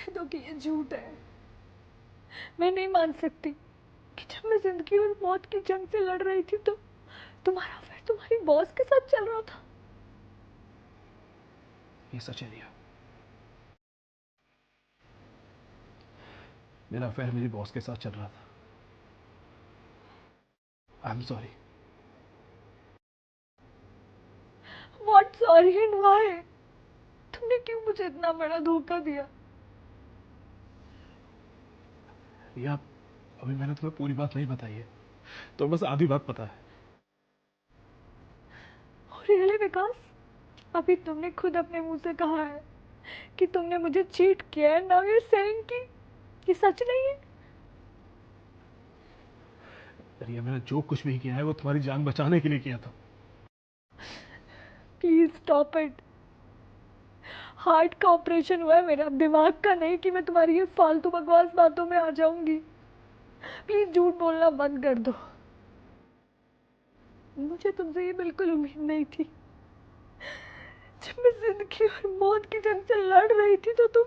कह दो कि ये झूठ है। मैं नहीं मान सकती कि जब मैं जिंदगी और मौत की जंग से लड़ रही थी तो तुम्हारा अफेयर तुम्हारी बॉस के साथ चल रहा था। ये सच है रिया, मेरा अफेयर मेरी बॉस के साथ चल रहा था। I am sorry. What sorry and why? तुमने क्यों मुझे इतना बड़ा धोखा दिया? रिया, अभी मैंने तुम्हें पूरी बात नहीं बताई है, तो बस आधी बात पता है। रियली विकास, अभी तुमने खुद अपने मुंह से कहा है कि तुमने मुझे चीट किया है। नाउ यू आर सेइंग कि ये सच नहीं है। रिया, मैंने जो कुछ भी किया है वो तुम्हारी जान बचाने के लिए किया था। Please stop it. हार्ट का ऑपरेशन हुआ है मेरा, दिमाग का नहीं कि मैं तुम्हारी ये फालतू बकवास बातों में आ जाऊंगी। प्लीज झूठ बोलना बंद कर दो। मुझे तुमसे ये बिल्कुल उम्मीद नहीं थी। जब मैं जिंदगी और मौत की जंग से लड़ रही थी तो तुम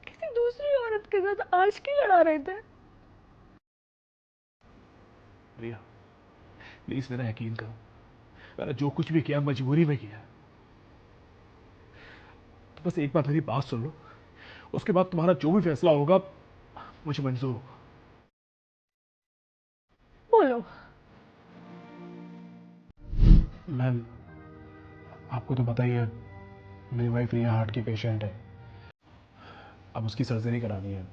किसी दूसरी औरत के साथ आशिकी लड़ा रहे थे। रिया, प्लीज मेरा यकीन करो, मैंने जो कुछ भी किया मजबूरी में किया। तो बस एक बार मेरी बात सुन लो, उसके बाद तुम्हारा जो भी फैसला होगा मुझे मंजूर होगा। बोलो। मैम, आपको तो पता ही है, मेरी वाइफ रिया हार्ट की पेशेंट है। अब उसकी सर्जरी करानी है।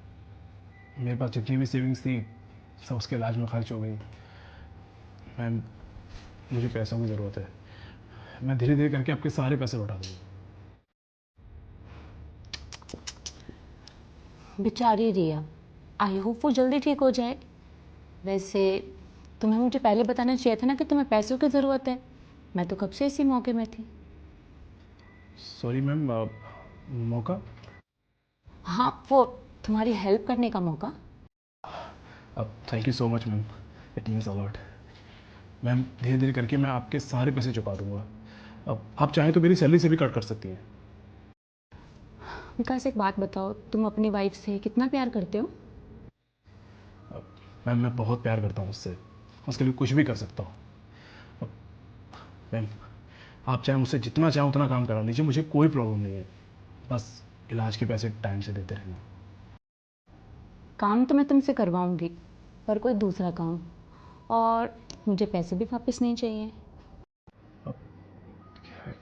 मेरे पास जितनी भी सेविंग्स थी सब उसके इलाज में खर्च हो गई। मैम, मुझे पैसों की ज़रूरत है। मैं धीरे धीरे करके आपके सारे पैसे लौटा दूंगा। बेचारी रिया, आई होप वो जल्दी ठीक हो जाए। वैसे तुम्हें मुझे पहले बताना चाहिए था ना कि तुम्हें पैसों की ज़रूरत है। मैं तो कब से इसी मौके में थी। सॉरी मैम, मौका? हाँ, वो तुम्हारी हेल्प करने का मौका। अब thank you so much ma'am, it means a lot. Ma'am, धीरे धीरे करके मैं आपके सारे पैसे चुका दूंगा। अब आप चाहें तो मेरी सैलरी से भी कट कर सकती हैं। विकास, एक बात बताओ, तुम अपनी वाइफ से कितना प्यार करते हो? मैम, मैं बहुत प्यार करता हूँ उससे, उसके लिए कुछ भी कर सकता हूँ। अब मैम, आप चाहे मुझसे जितना चाहें उतना काम करा लीजिए, मुझे कोई प्रॉब्लम नहीं है। बस इलाज के पैसे टाइम से देते रहना। काम तो मैं तुमसे करवाऊंगी, पर कोई दूसरा काम। और मुझे पैसे भी वापस नहीं चाहिए।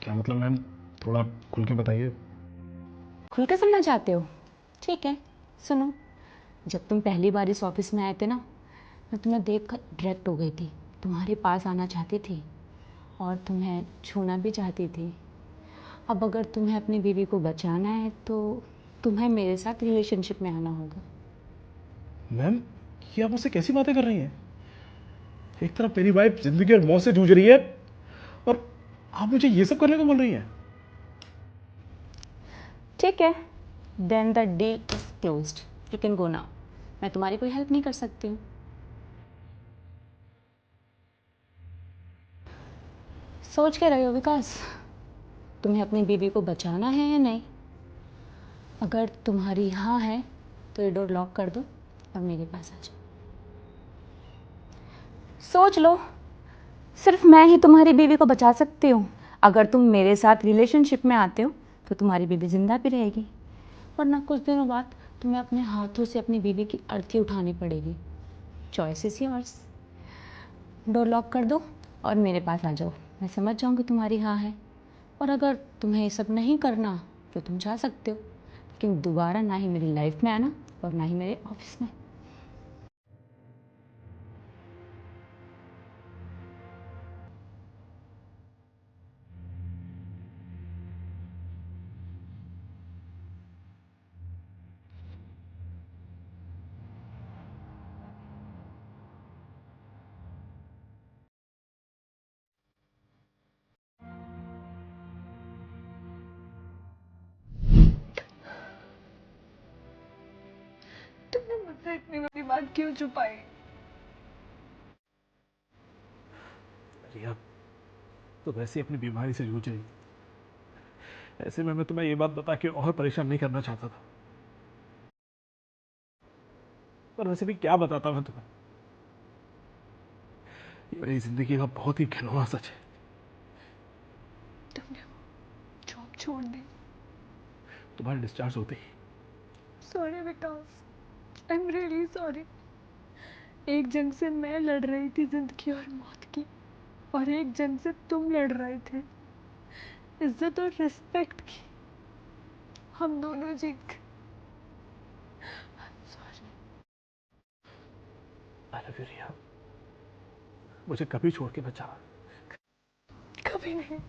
क्या मतलब मैम, थोड़ा खुल के बताइए। खुल के सुनना चाहते हो? ठीक है, सुनो। जब तुम पहली बार इस ऑफिस में आए थे ना, मैं तुम्हें देख कर डायरेक्ट हो गई थी। तुम्हारे पास आना चाहती थी और तुम्हें छूना भी चाहती थी। अब अगर तुम्हें अपनी बीवी को बचाना है तो तुम्हें मेरे साथ रिलेशनशिप में आना होगा। मैम, ये आप मुझसे कैसी बातें कर रही हैं? एक तरफ मेरी वाइफ जिंदगी और मौत से जूझ रही है और आप मुझे ये सब करने को बोल रही हैं। ठीक है, then the deal is closed, you can go now. मैं तुम्हारी कोई हेल्प नहीं कर सकती हूँ। सोच के रहे हो विकास, तुम्हें अपनी बीवी को बचाना है या नहीं? अगर तुम्हारी हाँ है तो ये डोर लॉक कर दो और मेरे पास आ जाओ। सोच लो, सिर्फ मैं ही तुम्हारी बीवी को बचा सकती हूँ। अगर तुम मेरे साथ रिलेशनशिप में आते हो तो तुम्हारी बीवी जिंदा भी रहेगी, वरना कुछ दिनों बाद तुम्हें अपने हाथों से अपनी बीवी की अर्थी उठानी पड़ेगी। Choice is yours. Door lock कर दो और मेरे पास आ जाओ। मैं समझ जाऊँगी तुम्हारी हाँ है। और अगर तुम्हें ये सब नहीं करना तो तुम जा सकते हो, लेकिन दोबारा ना ही मेरी लाइफ में आना और ना ही मेरे ऑफिस में। तुमने मुझसे इतनी बड़ी बात क्यों छुपाई? रिया, तो वैसे ही अपनी बीमारी से जूझ रही। ऐसे में मैं तुम्हें ये बात बता के और परेशान नहीं करना चाहता था। पर वैसे भी क्या बताता मैं तुम्हें, ये मेरी जिंदगी का बहुत ही घिनौना सच है। तुमने जॉब छोड़ दी। तुम्हारे डिस्चार्ज होते ही sorry Vikas, I am really sorry. एक जंग से मैं लड़ रही थी जिंदगी और मौत की, और एक जंग से तुम लड़ रहे थे इज्जत और रिस्पेक्ट की। हम दोनों जीत गए। सॉरी। आई लव यू रिया, मुझे कभी छोड़ के मत जाना। कभी नहीं।